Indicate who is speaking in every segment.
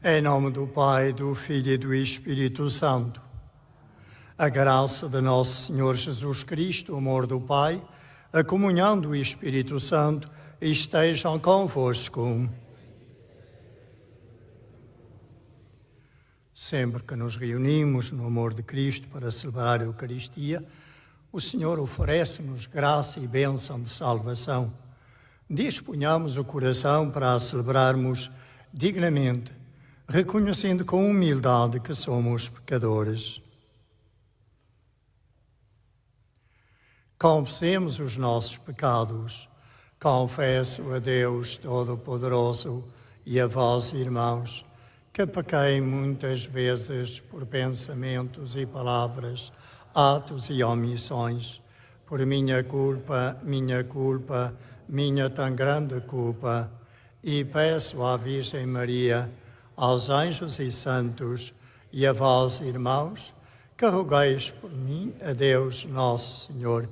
Speaker 1: Em nome do Pai, do Filho e do Espírito Santo. A graça de nosso Senhor Jesus Cristo, o amor do Pai, a comunhão do Espírito Santo estejam convosco. Sempre que nos reunimos no amor de Cristo para celebrar a Eucaristia, o Senhor oferece-nos graça e bênção de salvação. Disponhamos o coração para a celebrarmos dignamente, reconhecendo com humildade que somos pecadores. Confessemos os nossos pecados. Confesso a Deus Todo-Poderoso e a vós, irmãos, que pequei muitas vezes por pensamentos e palavras, atos e omissões, por minha culpa, minha tão grande culpa, e peço à Virgem Maria, aos anjos e santos, e a vós, irmãos, que rogueis por mim a Deus nosso Senhor.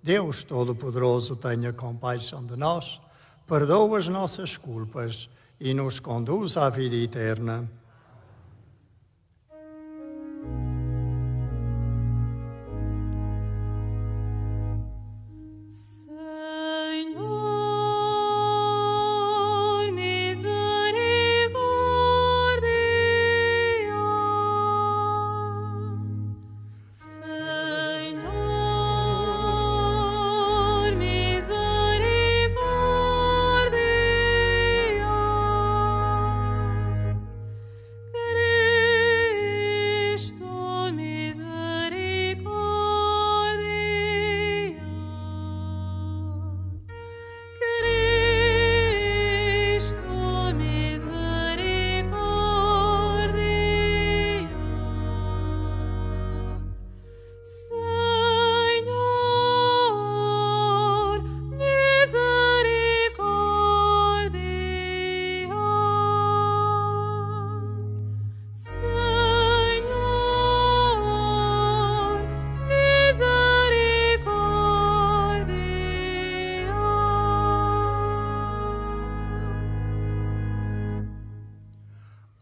Speaker 1: Deus Todo-Poderoso tenha compaixão de nós, perdoa as nossas culpas e nos conduz à vida eterna.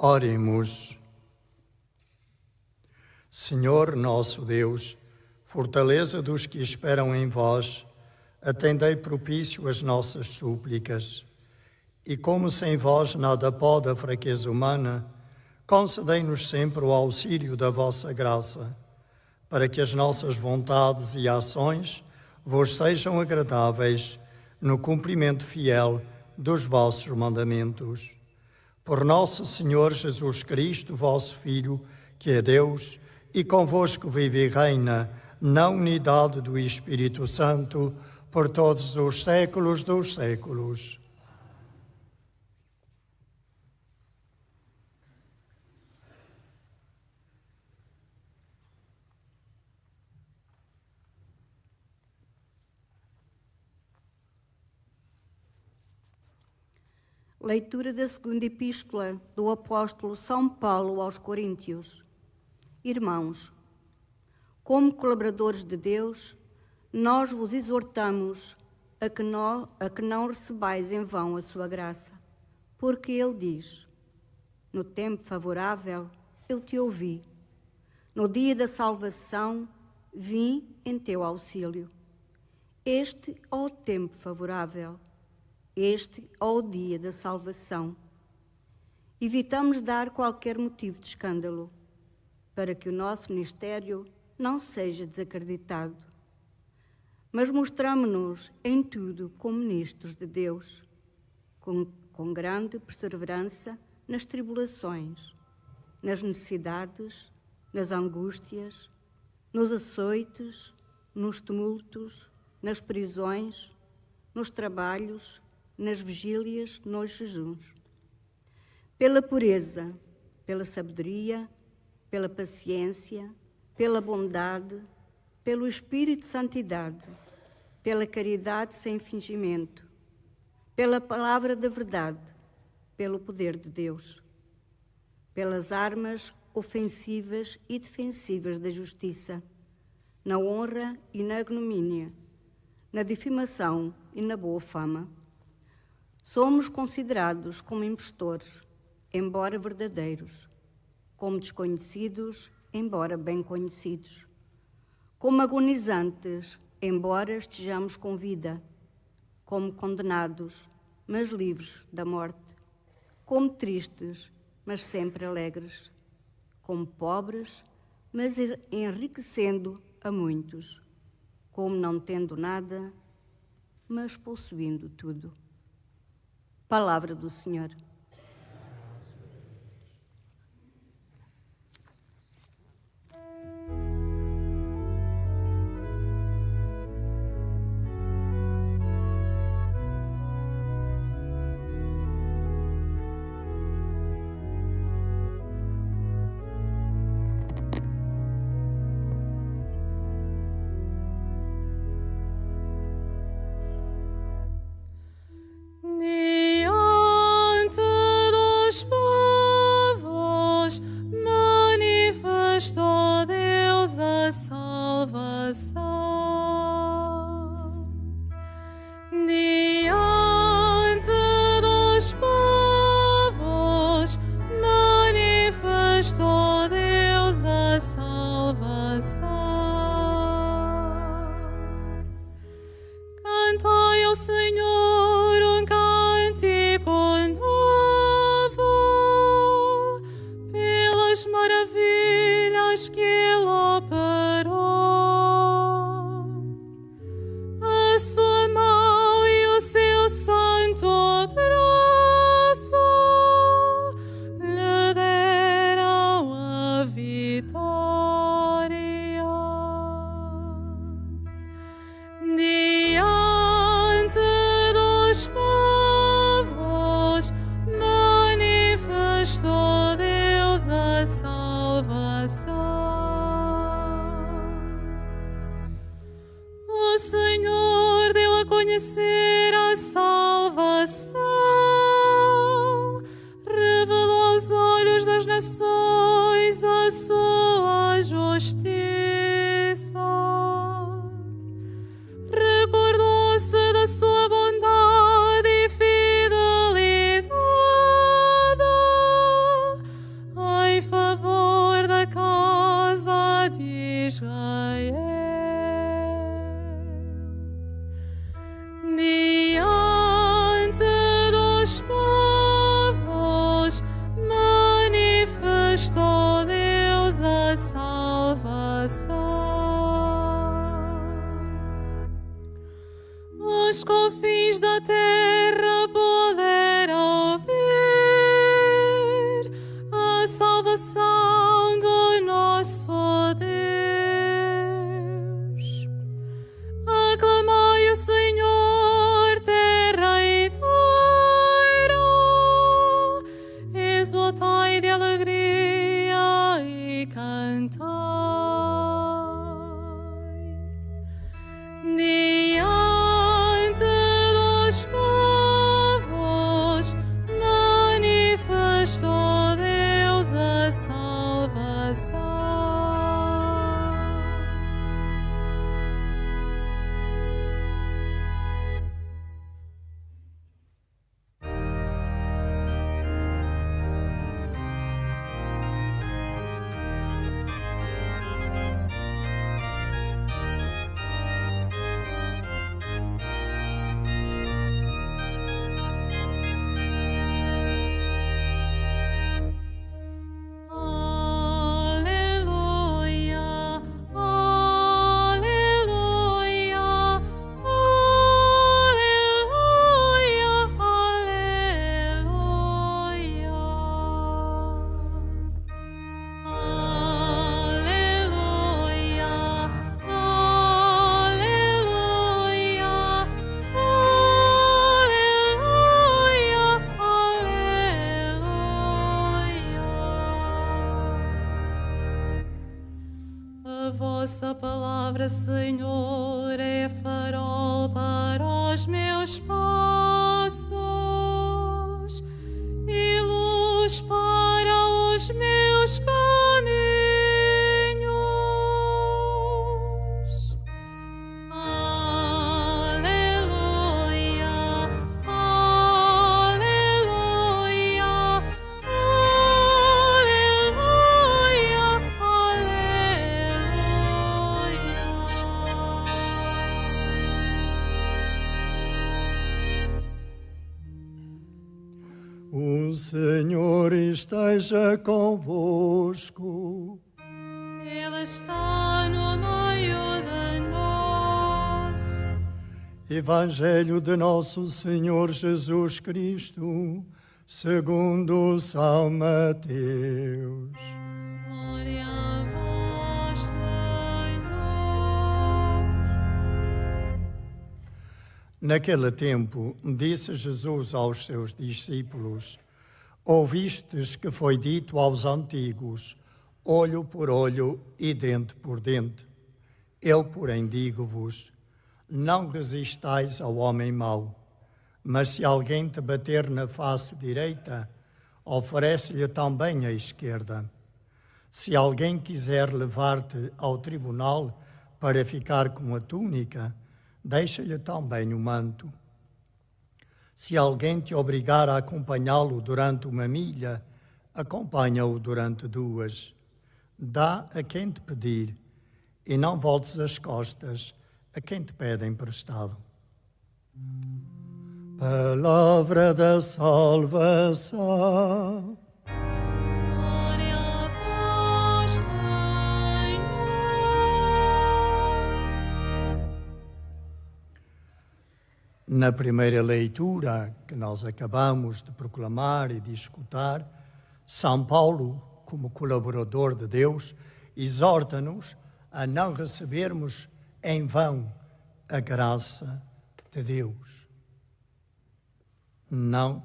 Speaker 1: Oremos. Senhor nosso Deus, fortaleza dos que esperam em vós, atendei propício as nossas súplicas. E como sem vós nada pode a fraqueza humana, concedei-nos sempre o auxílio da vossa graça, para que as nossas vontades e ações vos sejam agradáveis no cumprimento fiel dos vossos mandamentos. Por nosso Senhor Jesus Cristo, vosso Filho, que é Deus, e convosco vive e reina, na unidade do Espírito Santo, por todos os séculos dos séculos.
Speaker 2: Leitura da segunda epístola do apóstolo São Paulo aos Coríntios. Irmãos, como colaboradores de Deus, nós vos exortamos a que não recebais em vão a sua graça, porque ele diz: no tempo favorável eu te ouvi, no dia da salvação vim em teu auxílio. Este é o tempo favorável. Este é o dia da salvação. Evitamos dar qualquer motivo de escândalo, para que o nosso ministério não seja desacreditado. Mas mostramo-nos em tudo como ministros de Deus, com grande perseverança nas tribulações, nas necessidades, nas angústias, nos açoites, nos tumultos, nas prisões, nos trabalhos, nas vigílias, nos jejuns. Pela pureza, pela sabedoria, pela paciência, pela bondade, pelo Espírito de santidade, pela caridade sem fingimento, pela palavra da verdade, pelo poder de Deus, pelas armas ofensivas e defensivas da justiça, na honra e na ignomínia, na difamação e na boa fama. Somos considerados como impostores, embora verdadeiros, como desconhecidos, embora bem conhecidos, como agonizantes, embora estejamos com vida, como condenados, mas livres da morte, como tristes, mas sempre alegres, como pobres, mas enriquecendo a muitos, como não tendo nada, mas possuindo tudo. Palavra do Senhor.
Speaker 3: Diante dos povos manifestou Deus a salvação. Diante dos povos manifestou Deus a salvação. Cantai ao Senhor um cântico novo, pelas maravilhas que Ele operou. A sua mão e o seu santo braço lhe deram a vitória. Diante dos povos manifestou Deus a salvação. O Senhor deu a conhecer a salvação, revelou aos olhos das nações a sua justiça. Recordou-se da sua bondade e fidelidade em favor da casa de Israel. Diante dos povos manifestou Deus a salvação. Os confins da terra poderão ver a salvação do nosso Deus. Aclamai o Senhor, terra inteira, exultai de alegria e cantai. Diante dos povos manifestou Deus a salvação. Aleluia, aleluia, aleluia, aleluia. Aleluia, aleluia, aleluia. A vossa palavra, Senhor, é farol para os meus passos e luz para os meus caminhos. Aleluia, aleluia, aleluia,
Speaker 1: O Senhor esteja convosco.
Speaker 3: Ele está no meio de nós.
Speaker 1: Evangelho de Nosso Senhor Jesus Cristo, segundo São Mateus.
Speaker 3: Glória a vós, Senhor.
Speaker 1: Naquele tempo, disse Jesus aos seus discípulos: Ouvistes que foi dito aos antigos, olho por olho e dente por dente. Eu, porém, digo-vos, não resistais ao homem mau, mas se alguém te bater na face direita, oferece-lhe também a esquerda. Se alguém quiser levar-te ao tribunal para ficar com a túnica, deixa-lhe também o manto. Se alguém te obrigar a acompanhá-lo durante 1 milha, acompanha-o durante 2. Dá a quem te pedir, e não voltes as costas a quem te pede emprestado. Palavra da salvação.
Speaker 3: Glória a vós, Senhor.
Speaker 1: Na primeira leitura que nós acabamos de proclamar e de escutar, São Paulo, como colaborador de Deus, exorta-nos a não recebermos em vão a graça de Deus. Não,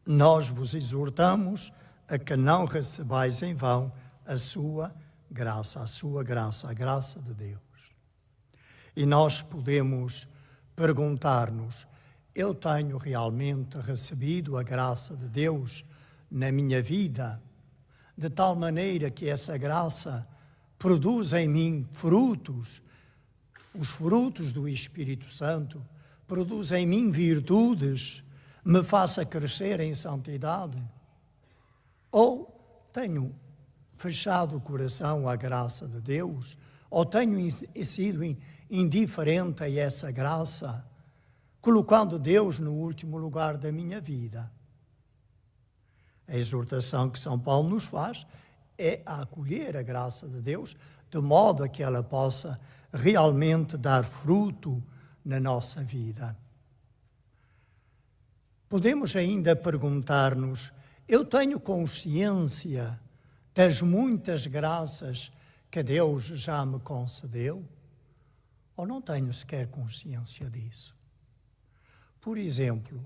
Speaker 1: nós vos exortamos a que não recebais em vão a sua graça, a graça de Deus. E nós podemos perguntar-nos: eu tenho realmente recebido a graça de Deus na minha vida, de tal maneira que essa graça produz em mim frutos, os frutos do Espírito Santo, produz em mim virtudes, me faça crescer em santidade? Ou tenho fechado o coração à graça de Deus, ou tenho sido indiferente a essa graça, colocando Deus no último lugar da minha vida? A exortação que São Paulo nos faz é a acolher a graça de Deus, de modo a que ela possa realmente dar fruto na nossa vida. Podemos ainda perguntar-nos: eu tenho consciência das muitas graças que Deus já me concedeu? Ou não tenho sequer consciência disso? Por exemplo,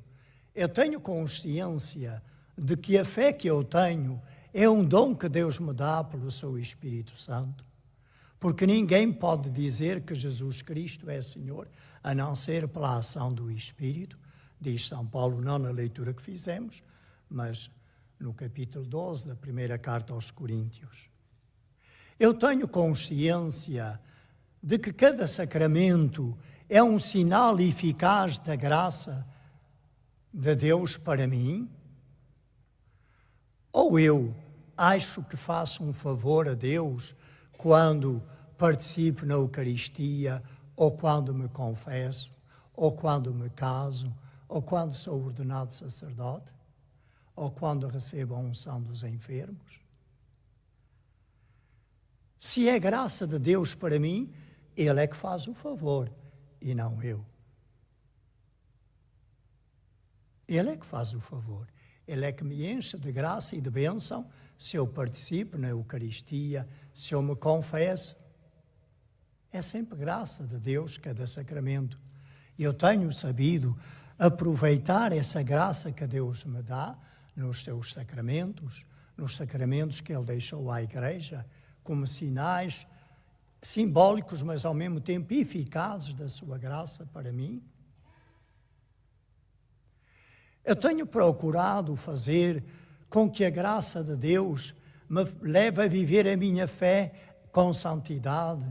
Speaker 1: eu tenho consciência de que a fé que eu tenho é um dom que Deus me dá pelo seu Espírito Santo? Porque ninguém pode dizer que Jesus Cristo é Senhor a não ser pela ação do Espírito, diz São Paulo, não na leitura que fizemos, mas no capítulo 12 da primeira carta aos Coríntios. Eu tenho consciência de que cada sacramento é um sinal eficaz da graça de Deus para mim? Ou eu acho que faço um favor a Deus quando participo na Eucaristia, ou quando me confesso, ou quando me caso, ou quando sou ordenado sacerdote, ou quando recebo a unção dos enfermos? Se é graça de Deus para mim, Ele é que faz o favor e não eu. Ele é que faz o favor. Ele é que me enche de graça e de bênção se eu participo na Eucaristia, se eu me confesso. É sempre graça de Deus cada sacramento. Eu tenho sabido aproveitar essa graça que Deus me dá nos seus sacramentos, nos sacramentos que Ele deixou à Igreja, como sinais simbólicos, mas ao mesmo tempo eficazes da sua graça para mim. Eu tenho procurado fazer com que a graça de Deus me leve a viver a minha fé com santidade,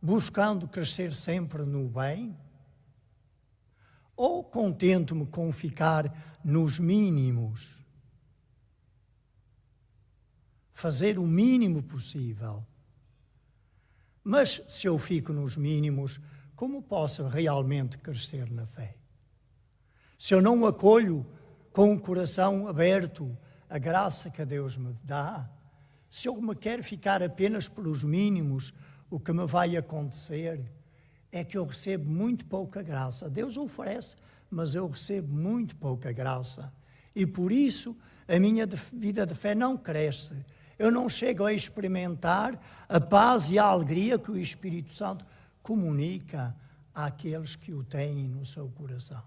Speaker 1: buscando crescer sempre no bem? Ou contento-me com ficar nos mínimos? Fazer o mínimo possível. Mas se eu fico nos mínimos, como posso realmente crescer na fé? Se eu não acolho com o coração aberto à graça que Deus me dá, se eu me quero ficar apenas pelos mínimos, o que me vai acontecer é que eu recebo muito pouca graça. Deus oferece, mas eu recebo muito pouca graça. E por isso a minha vida de fé não cresce. Eu não chego a experimentar a paz e a alegria que o Espírito Santo comunica àqueles que o têm no seu coração.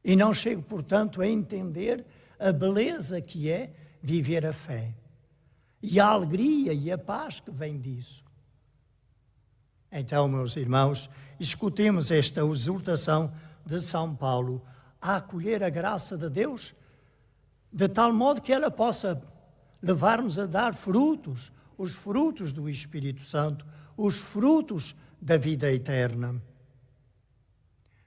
Speaker 1: E não chego, portanto, a entender a beleza que é viver a fé e a alegria e a paz que vem disso. Então, meus irmãos, escutemos esta exortação de São Paulo a acolher a graça de Deus de tal modo que ela possa levar-nos a dar frutos, os frutos do Espírito Santo, os frutos da vida eterna.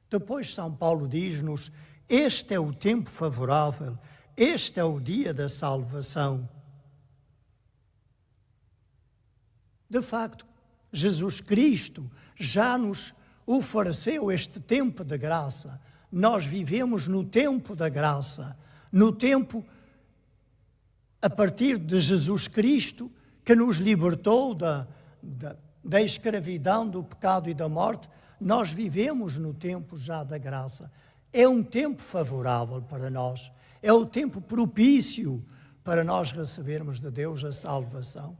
Speaker 1: Depois São Paulo diz-nos: este é o tempo favorável, este é o dia da salvação. De facto, Jesus Cristo já nos ofereceu este tempo de graça. Nós vivemos no tempo da graça, no tempo a partir de Jesus Cristo, que nos libertou da escravidão, do pecado e da morte. Nós vivemos no tempo já da graça. É um tempo favorável para nós. É o tempo propício para nós recebermos de Deus a salvação.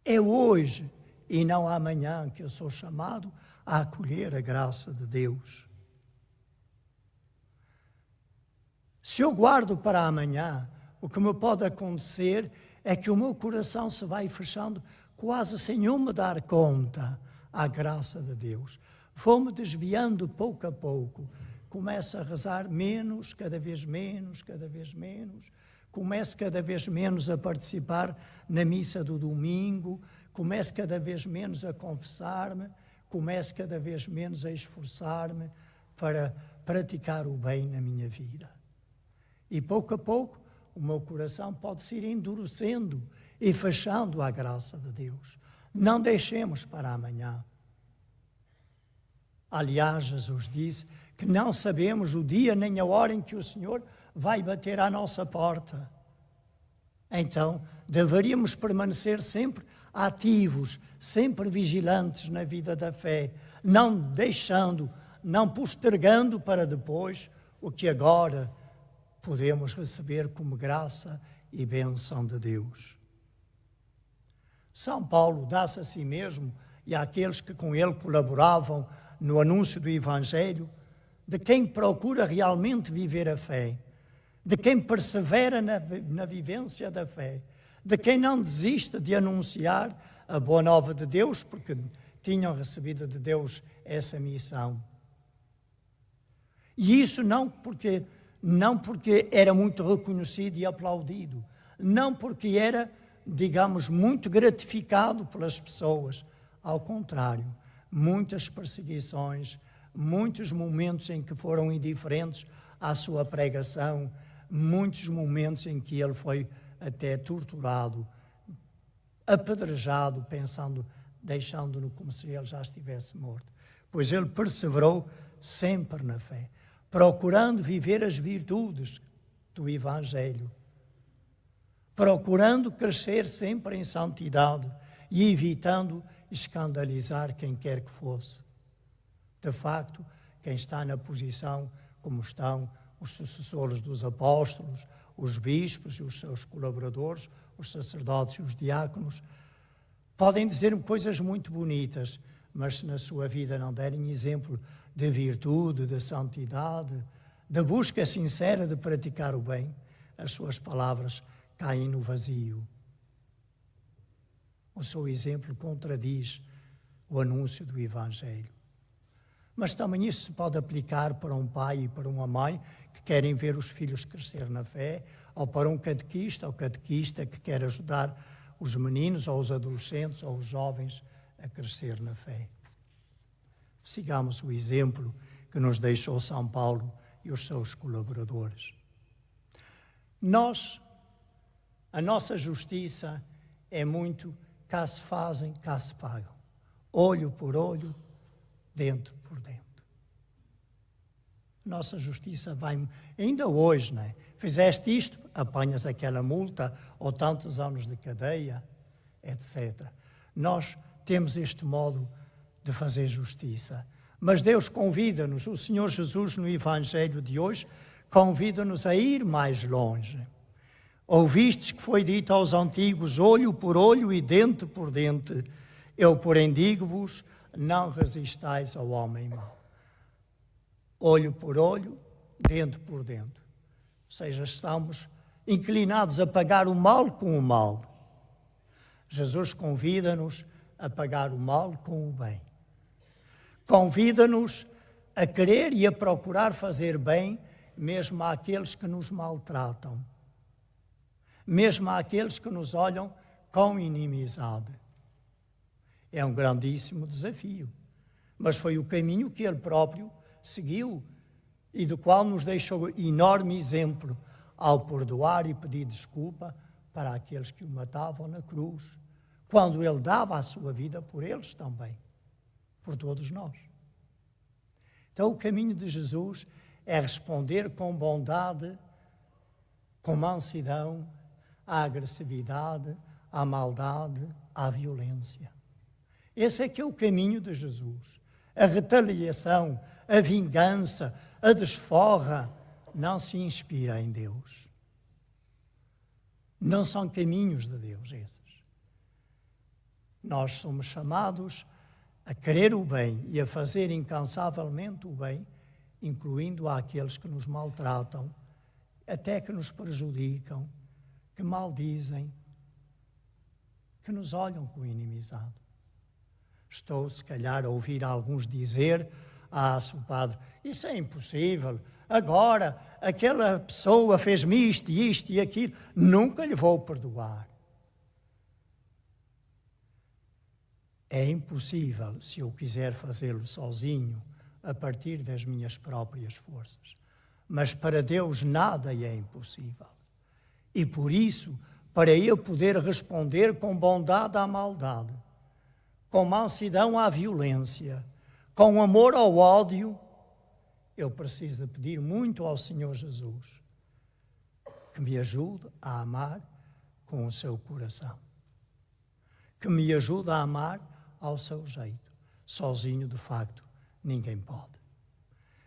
Speaker 1: É hoje e não amanhã que eu sou chamado a acolher a graça de Deus. Se eu guardo para amanhã, o que me pode acontecer é que o meu coração se vai fechando quase sem eu me dar conta à graça de Deus. Vou-me desviando pouco a pouco. Começo a rezar menos, cada vez menos, cada vez menos. Começo cada vez menos a participar na missa do domingo. Começo cada vez menos a confessar-me. Começo cada vez menos a esforçar-me para praticar o bem na minha vida. E pouco a pouco o meu coração pode se ir endurecendo e fechando à graça de Deus. Não deixemos para amanhã. Aliás, Jesus disse que não sabemos o dia nem a hora em que o Senhor vai bater à nossa porta. Então, deveríamos permanecer sempre ativos, sempre vigilantes na vida da fé, não deixando, não postergando para depois o que agora podemos receber como graça e bênção de Deus. São Paulo dá-se a si mesmo e àqueles que com ele colaboravam no anúncio do Evangelho, de quem procura realmente viver a fé, de quem persevera na vivência da fé, de quem não desiste de anunciar a boa nova de Deus, porque tinham recebido de Deus essa missão. E isso não porque era muito reconhecido e aplaudido, não porque era, digamos, muito gratificado pelas pessoas. Ao contrário, muitas perseguições, muitos momentos em que foram indiferentes à sua pregação, muitos momentos em que ele foi até torturado, apedrejado, deixando-no como se ele já estivesse morto. Pois ele perseverou sempre na fé, procurando viver as virtudes do Evangelho, procurando crescer sempre em santidade e evitando escandalizar quem quer que fosse. De facto, quem está na posição como estão os sucessores dos apóstolos, os bispos e os seus colaboradores, os sacerdotes e os diáconos, podem dizer coisas muito bonitas, mas se na sua vida não derem exemplo de virtude, de santidade, de busca sincera de praticar o bem, as suas palavras caem no vazio. O seu exemplo contradiz o anúncio do Evangelho. Mas também isso se pode aplicar para um pai e para uma mãe que querem ver os filhos crescer na fé, ou para um catequista ou catequista que quer ajudar os meninos ou os adolescentes ou os jovens a crescer na fé. Sigamos o exemplo que nos deixou São Paulo e os seus colaboradores. A nossa justiça é muito cá se fazem, cá se pagam. Olho por olho, dentro por dentro. Nossa justiça vai, ainda hoje, não é? Fizeste isto, apanhas aquela multa, ou tantos anos de cadeia, etc. Nós temos este modo de fazer justiça. Mas Deus convida-nos, o Senhor Jesus no Evangelho de hoje, convida-nos a ir mais longe. Ouvistes que foi dito aos antigos, olho por olho e dente por dente. Eu, porém, digo-vos, não resistais ao homem mau. Olho por olho, dente por dente. Ou seja, estamos inclinados a pagar o mal com o mal. Jesus convida-nos a pagar o mal com o bem. Convida-nos a querer e a procurar fazer bem, mesmo àqueles que nos maltratam, mesmo àqueles que nos olham com inimizade. É um grandíssimo desafio, mas foi o caminho que Ele próprio seguiu e do qual nos deixou enorme exemplo ao perdoar e pedir desculpa para aqueles que o matavam na cruz, quando Ele dava a sua vida por eles também, por todos nós. Então o caminho de Jesus é responder com bondade, com mansidão, à agressividade, à maldade, à violência. Esse é que é o caminho de Jesus. A retaliação, a vingança, a desforra, não se inspira em Deus. Não são caminhos de Deus esses. Nós somos chamados a querer o bem e a fazer incansavelmente o bem, incluindo àqueles que nos maltratam, até que nos prejudicam, que maldizem, que nos olham com inimizade. Estou, se calhar, a ouvir alguns dizer, Sr. Padre, isso é impossível, agora aquela pessoa fez-me isto e aquilo, nunca lhe vou perdoar. É impossível se eu quiser fazê-lo sozinho, a partir das minhas próprias forças. Mas para Deus nada é impossível. E por isso, para eu poder responder com bondade à maldade, com mansidão à violência, com amor ao ódio, eu preciso de pedir muito ao Senhor Jesus que me ajude a amar com o seu coração, que me ajude a amar ao seu jeito. Sozinho, de facto, ninguém pode.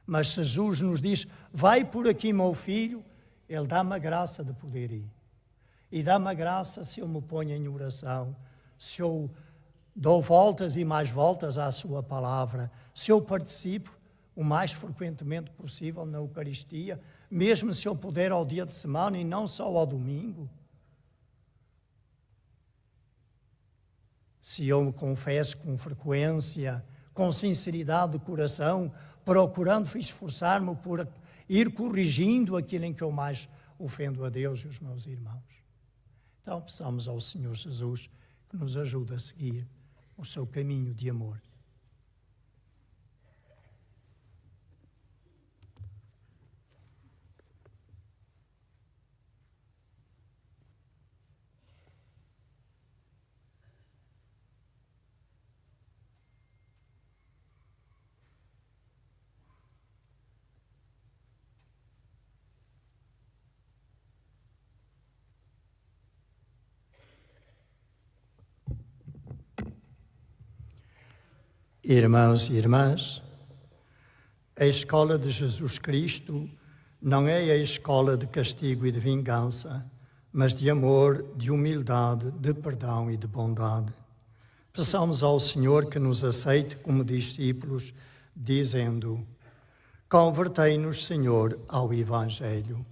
Speaker 1: Mas se Jesus nos diz, vai por aqui, meu filho, Ele dá-me a graça de poder ir. E dá-me a graça se eu me ponho em oração, se eu dou voltas e mais voltas à sua palavra, se eu participo o mais frequentemente possível na Eucaristia, mesmo se eu puder ao dia de semana e não só ao domingo. Se eu me confesso com frequência, com sinceridade de coração, procurando esforçar-me por ir corrigindo aquilo em que eu mais ofendo a Deus e os meus irmãos. Então, peçamos ao Senhor Jesus que nos ajude a seguir o seu caminho de amor. Irmãos e irmãs, a escola de Jesus Cristo não é a escola de castigo e de vingança, mas de amor, de humildade, de perdão e de bondade. Peçamos ao Senhor que nos aceite como discípulos, dizendo: convertei-nos, Senhor, ao Evangelho.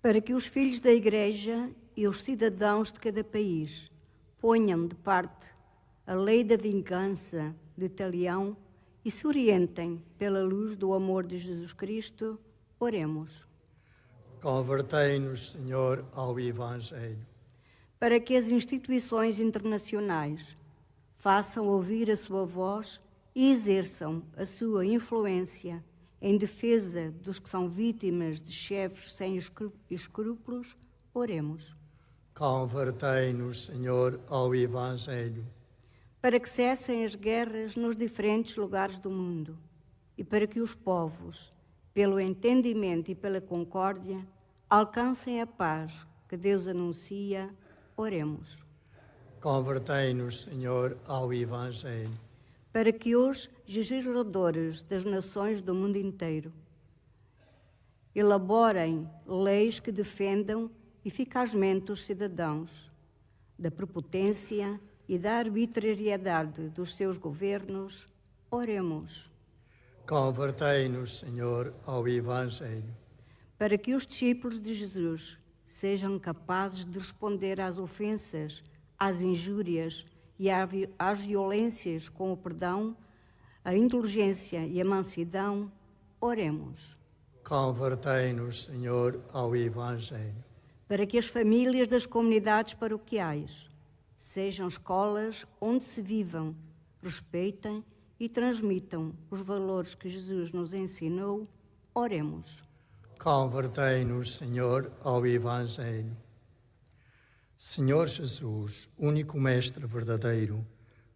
Speaker 2: Para que os filhos da Igreja e os cidadãos de cada país ponham de parte a lei da vingança de talião e se orientem pela luz do amor de Jesus Cristo, oremos.
Speaker 1: Convertei-nos, Senhor, ao Evangelho.
Speaker 2: Para que as instituições internacionais façam ouvir a sua voz e exerçam a sua influência em defesa dos que são vítimas de chefes sem escrúpulos, oremos.
Speaker 1: Convertei-nos, Senhor, ao Evangelho.
Speaker 2: para que cessem as guerras nos diferentes lugares do mundo e para que os povos, pelo entendimento e pela concórdia, alcancem a paz que Deus anuncia. Oremos.
Speaker 1: Convertei-nos, Senhor, ao Evangelho.
Speaker 2: Para que os legisladores das nações do mundo inteiro elaborem leis que defendam eficazmente os cidadãos da prepotência e da arbitrariedade dos seus governos. Oremos.
Speaker 1: Convertei-nos, Senhor, ao Evangelho.
Speaker 2: Para que os discípulos de Jesus sejam capazes de responder às ofensas, às injúrias e às violências com o perdão, a indulgência e a mansidão. Oremos.
Speaker 1: Convertei-nos, Senhor, ao Evangelho.
Speaker 2: Para que as famílias das comunidades paroquiais sejam escolas onde se vivam, respeitem e transmitam os valores que Jesus nos ensinou. Oremos.
Speaker 1: Convertei-nos, Senhor, ao Evangelho. Senhor Jesus, único Mestre verdadeiro,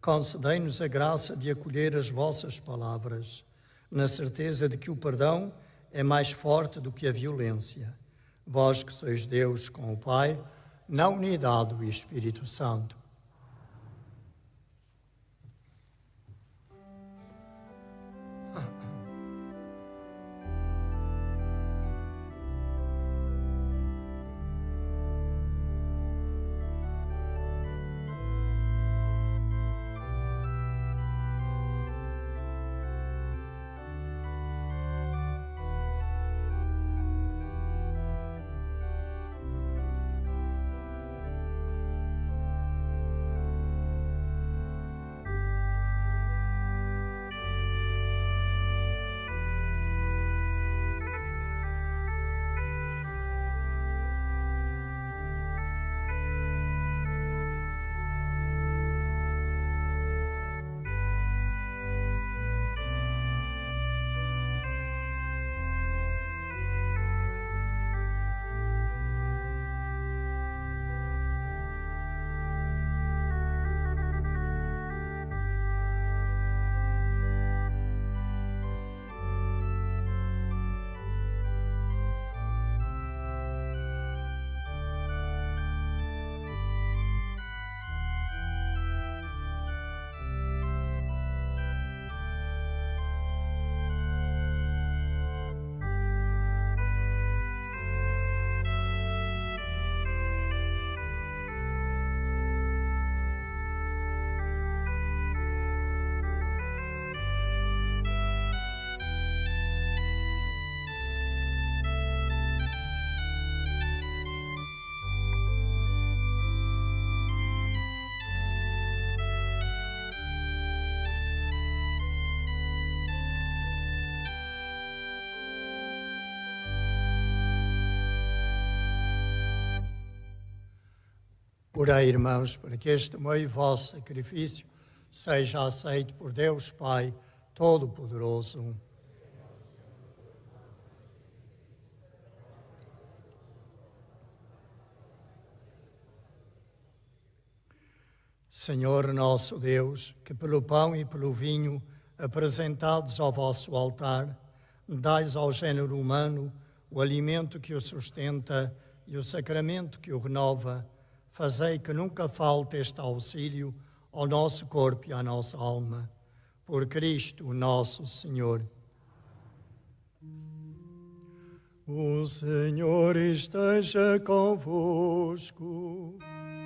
Speaker 1: concedei-nos a graça de acolher as vossas palavras, na certeza de que o perdão é mais forte do que a violência. Vós que sois Deus com o Pai, na unidade do Espírito Santo. Orei, irmãos, para que este meu e vosso sacrifício seja aceito por Deus Pai Todo-Poderoso. Senhor nosso Deus, que pelo pão e pelo vinho apresentados ao vosso altar, dais ao género humano o alimento que o sustenta e o sacramento que o renova. Fazei que nunca falte este auxílio ao nosso corpo e à nossa alma. Por Cristo nosso Senhor. O Senhor esteja convosco.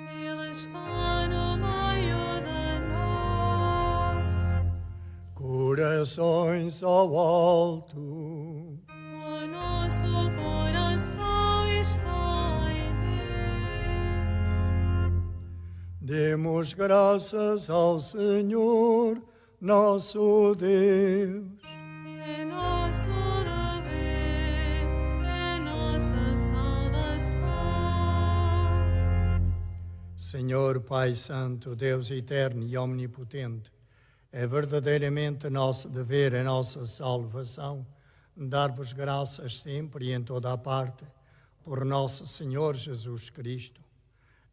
Speaker 3: Ele está no meio de nós.
Speaker 1: Corações ao alto.
Speaker 3: O nosso coração está em Deus.
Speaker 1: Demos graças ao Senhor, nosso Deus.
Speaker 3: É nosso dever, é nossa salvação.
Speaker 1: Senhor Pai Santo, Deus eterno e omnipotente, é verdadeiramente nosso dever, a nossa salvação, dar-vos graças sempre e em toda a parte, por nosso Senhor Jesus Cristo.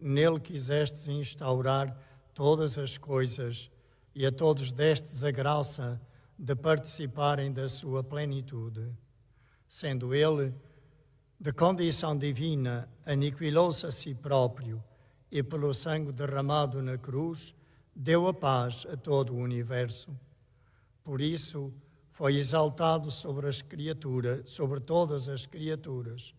Speaker 1: Nele quisestes instaurar todas as coisas e a todos destes a graça de participarem da sua plenitude. Sendo ele de condição divina, aniquilou-se a si próprio e, pelo sangue derramado na cruz, deu a paz a todo o universo. Por isso, foi exaltado sobre todas as criaturas,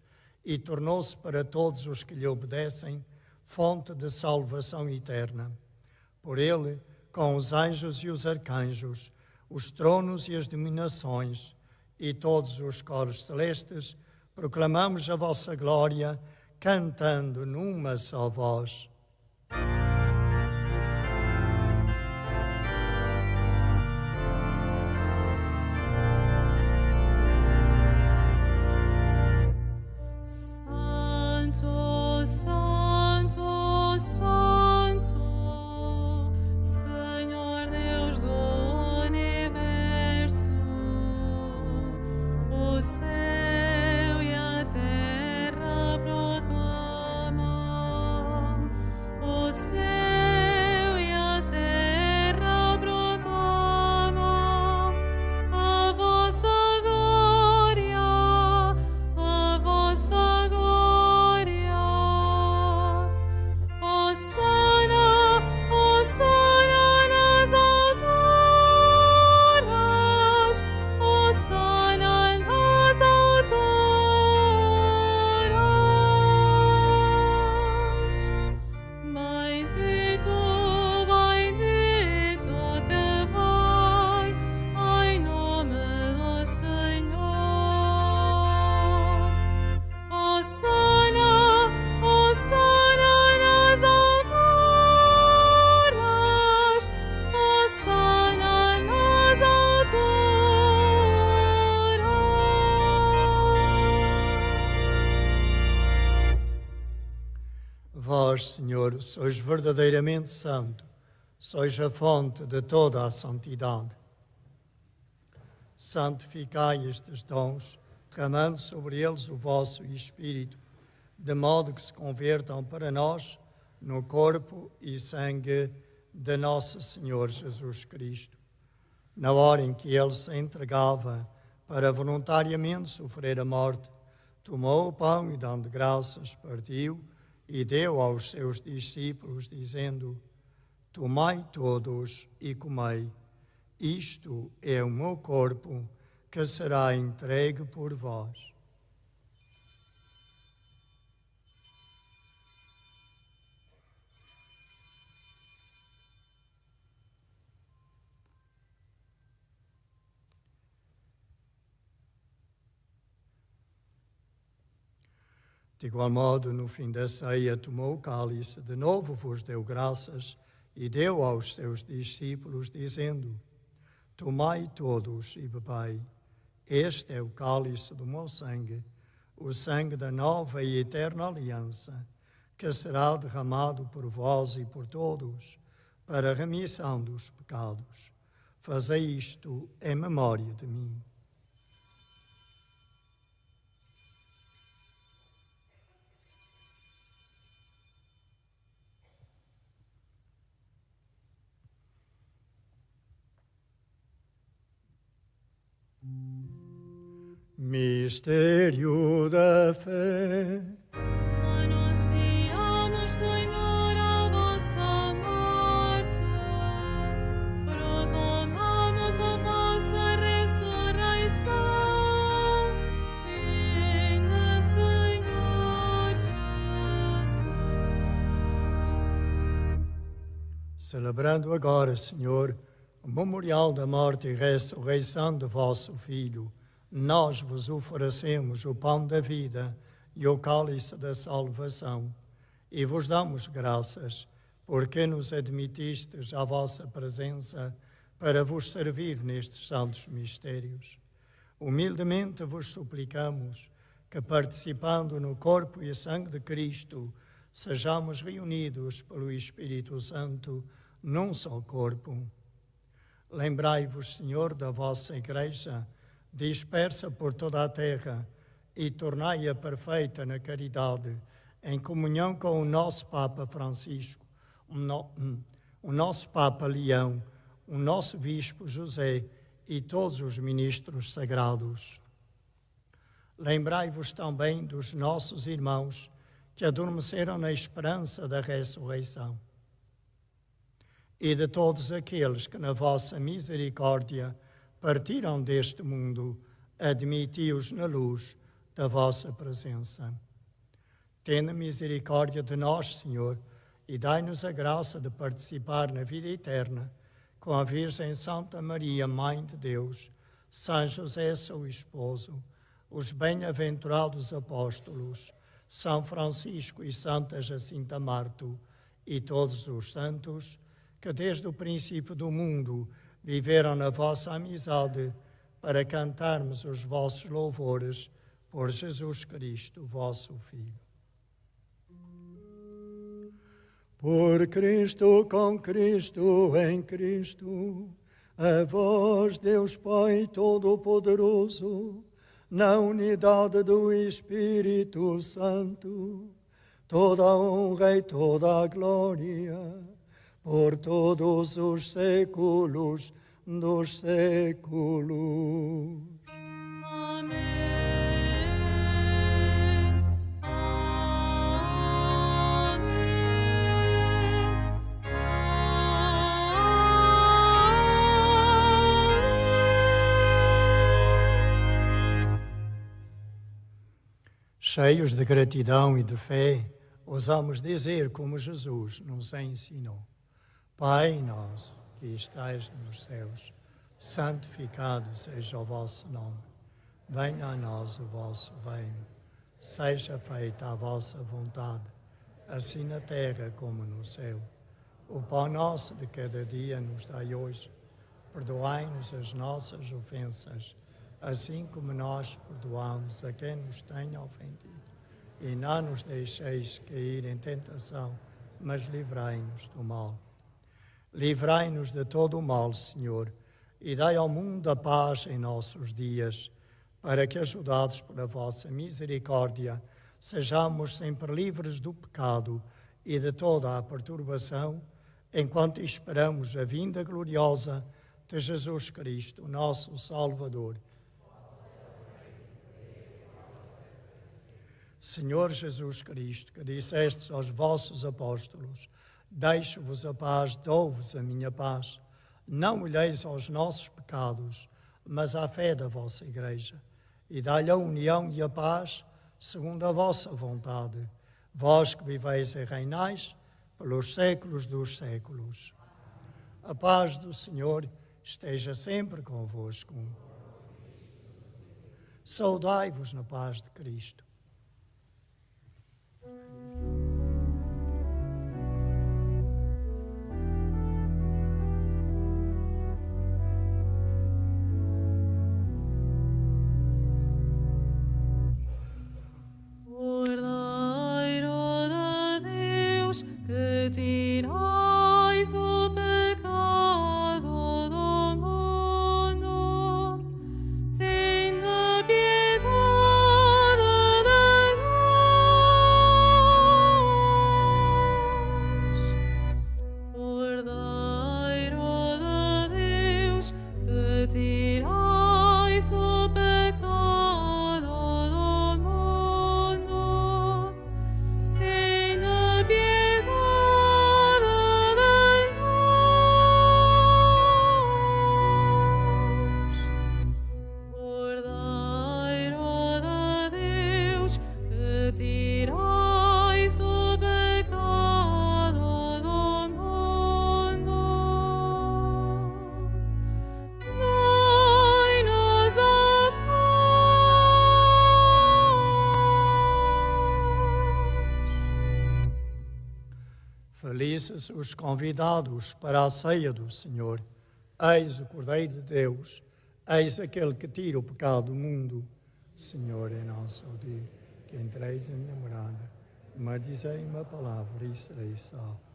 Speaker 1: e tornou-se para todos os que lhe obedecem fonte de salvação eterna. Por ele, com os anjos e os arcanjos, os tronos e as dominações e todos os coros celestes, proclamamos a vossa glória, cantando numa só voz.
Speaker 3: Santo, Santo, Santo, Senhor Deus do universo, o céu e a terra proclamam, o céu e a terra proclamam a vossa glória, a vossa glória. Hosana, Hosana nas alturas, Hosana nas alturas. Bendito, bendito que vai em nome do Senhor. Hosana, Hosana nas alturas, Hosana nas alturas.
Speaker 1: Vós, Senhor, sois verdadeiramente santo, sois a fonte de toda a santidade. Santificai estes dons, derramando sobre eles o vosso Espírito, de modo que se convertam para nós no corpo e sangue de nosso Senhor Jesus Cristo. Na hora em que ele se entregava para voluntariamente sofrer a morte, tomou o pão e, dando graças, partiu e deu aos seus discípulos, dizendo: Tomai todos e comei. Isto é o meu corpo, que será entregue por vós. De igual modo, no fim da ceia, tomou o cálice, de novo vos deu graças e deu aos seus discípulos, dizendo: Tomai todos e bebei. Este é o cálice do meu sangue, o sangue da nova e eterna aliança, que será derramado por vós e por todos, para a remissão dos pecados. Fazei isto em memória de mim. Mistério da fé.
Speaker 3: Anunciamos, Senhor, a vossa morte, proclamamos a vossa ressurreição. Vinda, Senhor Jesus.
Speaker 1: Celebrando agora, Senhor, o memorial da morte e ressurreição de vosso Filho, nós vos oferecemos o pão da vida e o cálice da salvação, e vos damos graças, porque nos admitistes à vossa presença para vos servir nestes santos mistérios. Humildemente vos suplicamos que, participando no corpo e sangue de Cristo, sejamos reunidos pelo Espírito Santo num só corpo. Lembrai-vos, Senhor, da vossa Igreja, dispersa por toda a terra, e tornai-a perfeita na caridade, em comunhão com o nosso Papa Francisco, o nosso Papa Leão, o nosso Bispo José e todos os ministros sagrados. Lembrai-vos também dos nossos irmãos que adormeceram na esperança da ressurreição e de todos aqueles que na vossa misericórdia partiram deste mundo, admiti-os na luz da vossa presença. Tende misericórdia de nós, Senhor, e dai-nos a graça de participar na vida eterna com a Virgem Santa Maria, Mãe de Deus, São José, seu esposo, os bem-aventurados apóstolos, São Francisco e Santa Jacinta Marto, e todos os santos que desde o princípio do mundo viveram na vossa amizade, para cantarmos os vossos louvores por Jesus Cristo, vosso Filho. Por Cristo, com Cristo, em Cristo, a vós, Deus Pai Todo-Poderoso, na unidade do Espírito Santo, toda a honra e toda a glória, por todos os séculos dos séculos.
Speaker 3: Amém.
Speaker 1: Cheios de gratidão e de fé, ousamos dizer como Jesus nos ensinou: Pai nosso, que estais nos céus, santificado seja o vosso nome. Venha a nós o vosso reino. Seja feita a vossa vontade, assim na terra como no céu. O pão nosso de cada dia nos dai hoje. Perdoai-nos as nossas ofensas, assim como nós perdoamos a quem nos tenha ofendido. E não nos deixeis cair em tentação, mas livrai-nos do mal. Livrai-nos de todo o mal, Senhor, e dai ao mundo a paz em nossos dias, para que, ajudados pela vossa misericórdia, sejamos sempre livres do pecado e de toda a perturbação, enquanto esperamos a vinda gloriosa de Jesus Cristo, nosso Salvador. Senhor Jesus Cristo, que dissestes aos vossos apóstolos: deixo-vos a paz, dou-vos a minha paz. Não olheis aos nossos pecados, mas à fé da vossa Igreja, e dai-lhe a união e a paz, segundo a vossa vontade. Vós que viveis e reinais pelos séculos dos séculos. A paz do Senhor esteja sempre convosco. Saudai-vos na paz de Cristo.
Speaker 3: Tirais o pecado do mundo, tende piedade de nós. Cordeiro de Deus, que tirais o pecado do mundo, tende piedade. Tirais o pecado do mundo, dai-nos a paz.
Speaker 1: Felizes os convidados para a ceia do Senhor. Eis o Cordeiro de Deus, eis aquele que tira o pecado do mundo. Senhor, é nosso Deus, que entreis em minha morada, mas dizei uma palavra e serei salvo.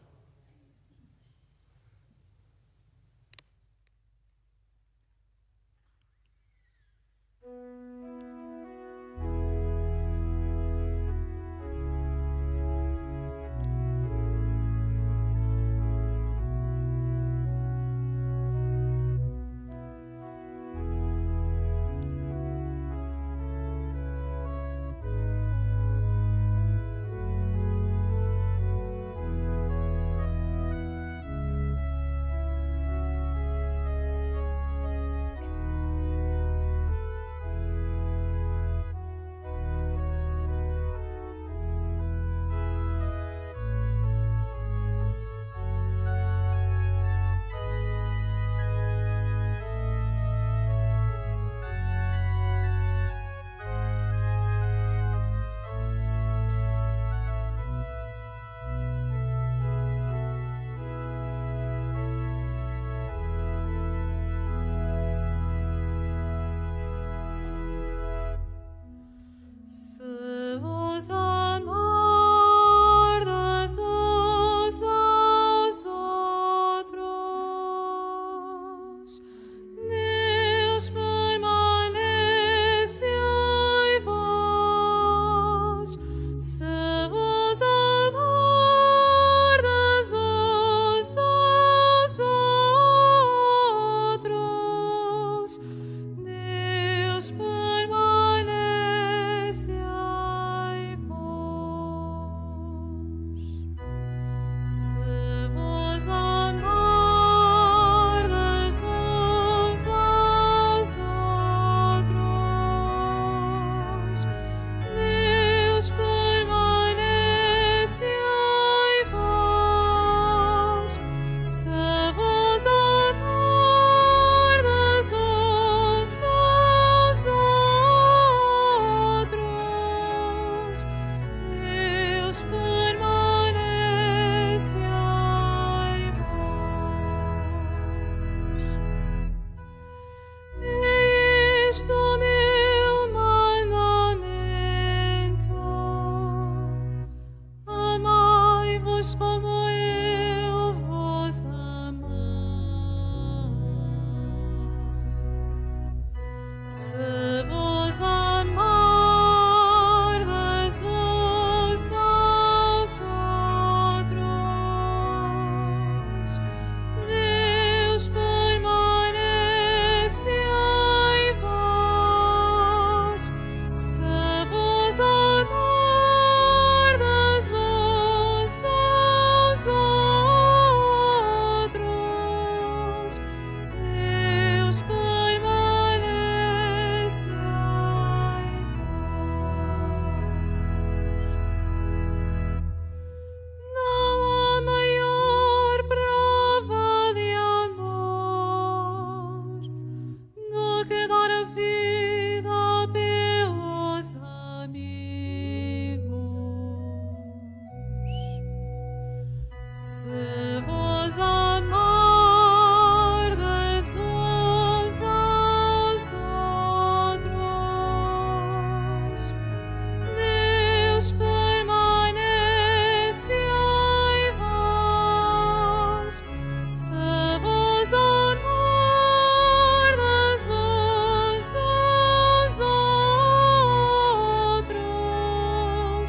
Speaker 3: que dar a vida pelos amigos. Se vos amardes uns aos outros, Deus permanece em vós. Se vos amardes uns aos outros,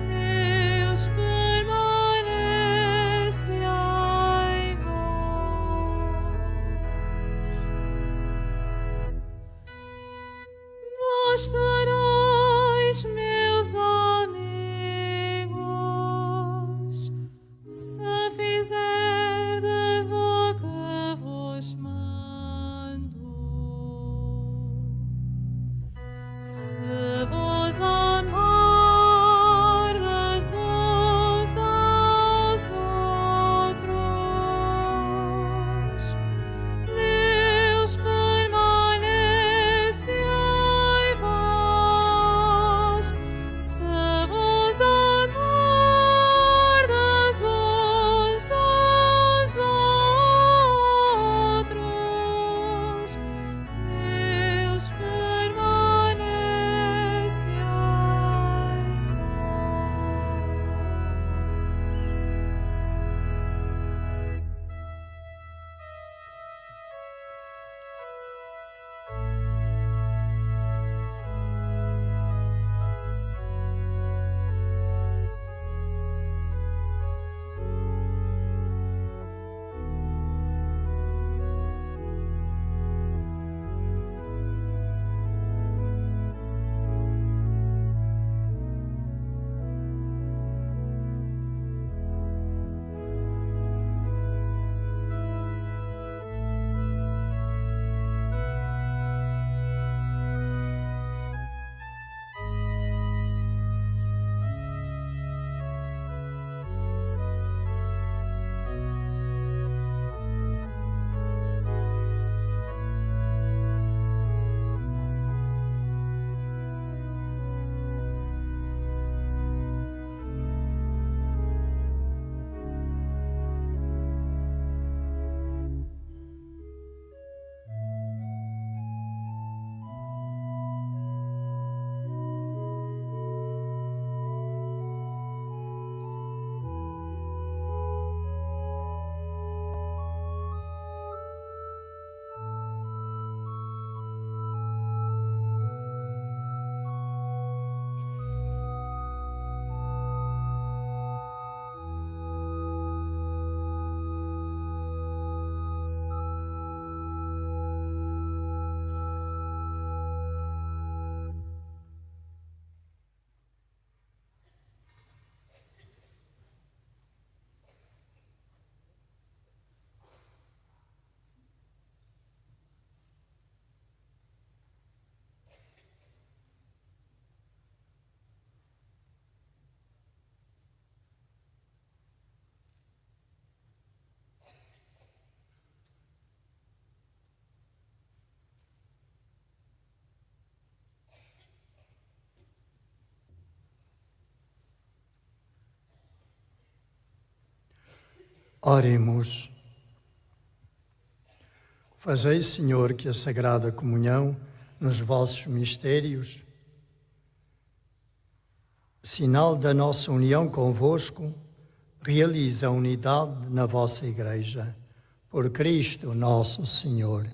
Speaker 3: Deus permanece em vós. Vós sereis meus amigos, se fizerdes o que vos mando. Se vos amardes uns aos outros, Deus permanece em vós. Se vos amardes uns aos outros, Deus permanece em
Speaker 1: Oremos. Fazei, Senhor, que a Sagrada Comunhão, nos vossos mistérios, sinal da nossa união convosco, realize a unidade na vossa Igreja. Por Cristo nosso Senhor.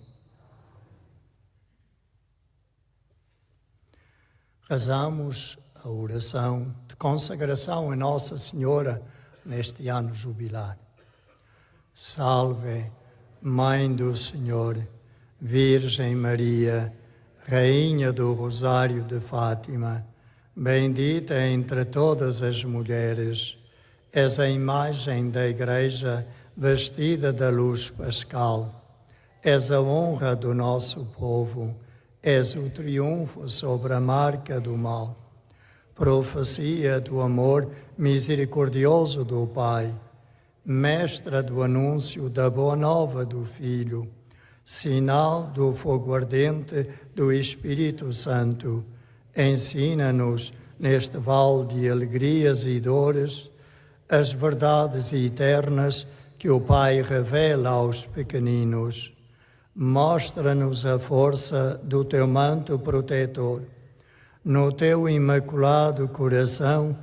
Speaker 1: Rezamos a oração de consagração a Nossa Senhora neste ano jubilar. Salve, Mãe do Senhor, Virgem Maria, Rainha do Rosário de Fátima, bendita entre todas as mulheres, és a imagem da Igreja vestida da luz pascal. És a honra do nosso povo, és o triunfo sobre a marca do mal. Profecia do amor misericordioso do Pai, mestra do anúncio da boa nova do Filho, sinal do fogo ardente do Espírito Santo. Ensina-nos, neste vale de alegrias e dores, as verdades eternas que o Pai revela aos pequeninos. Mostra-nos a força do teu manto protetor. No teu imaculado coração,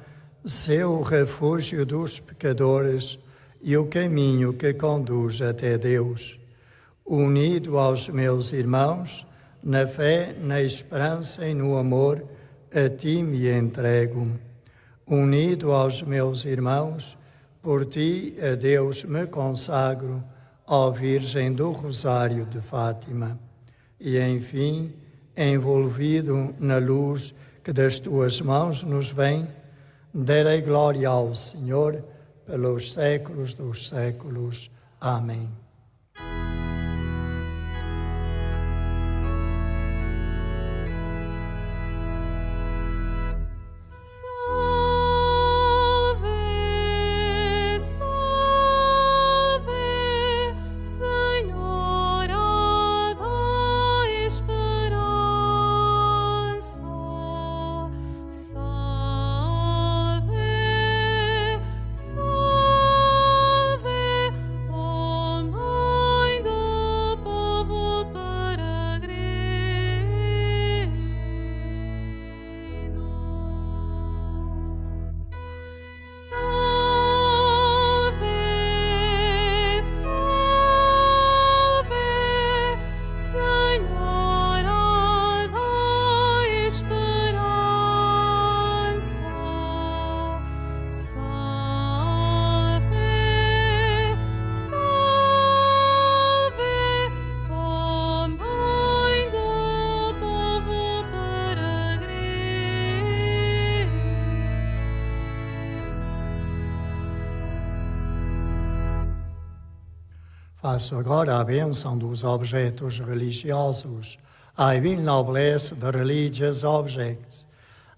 Speaker 1: seu refúgio dos pecadores e o caminho que conduz até Deus. Unido aos meus irmãos, na fé, na esperança e no amor, a ti me entrego. Unido aos meus irmãos, por ti a Deus me consagro, ó Virgem do Rosário de Fátima. E, enfim, envolvido na luz que das tuas mãos nos vem, darei glória ao Senhor pelos séculos dos séculos. Amém. Faço agora a bênção dos objetos religiosos. I will now bless the religious objects.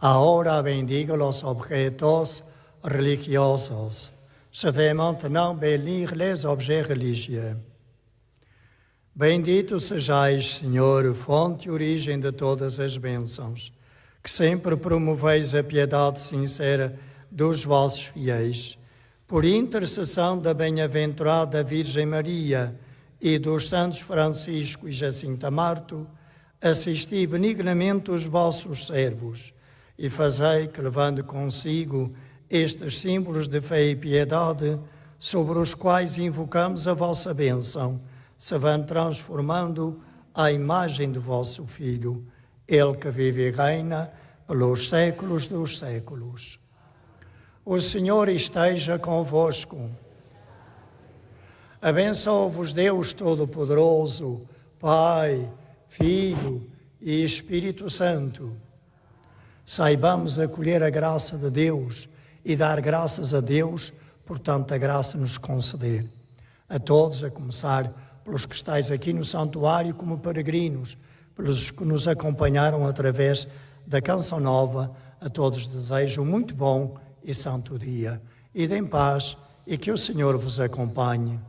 Speaker 1: Ahora bendigo los objetos religiosos. Je vais maintenant bénir les objets religieux. Bendito sejais, Senhor, fonte e origem de todas as bênçãos, que sempre promoveis a piedade sincera dos vossos fiéis. Por intercessão da bem-aventurada Virgem Maria e dos santos Francisco e Jacinta Marto, assisti benignamente os vossos servos e fazei que, levando consigo estes símbolos de fé e piedade, sobre os quais invocamos a vossa bênção, se vão transformando à imagem de vosso Filho, Ele que vive e reina pelos séculos dos séculos. O Senhor esteja convosco. Abençoe-vos Deus Todo-Poderoso, Pai, Filho e Espírito Santo. Saibamos acolher a graça de Deus e dar graças a Deus por tanta graça nos conceder. A todos, a começar pelos que estáis aqui no santuário como peregrinos, pelos que nos acompanharam através da Canção Nova, a todos desejo um muito bom e santo dia. Ide em paz e que o Senhor vos acompanhe.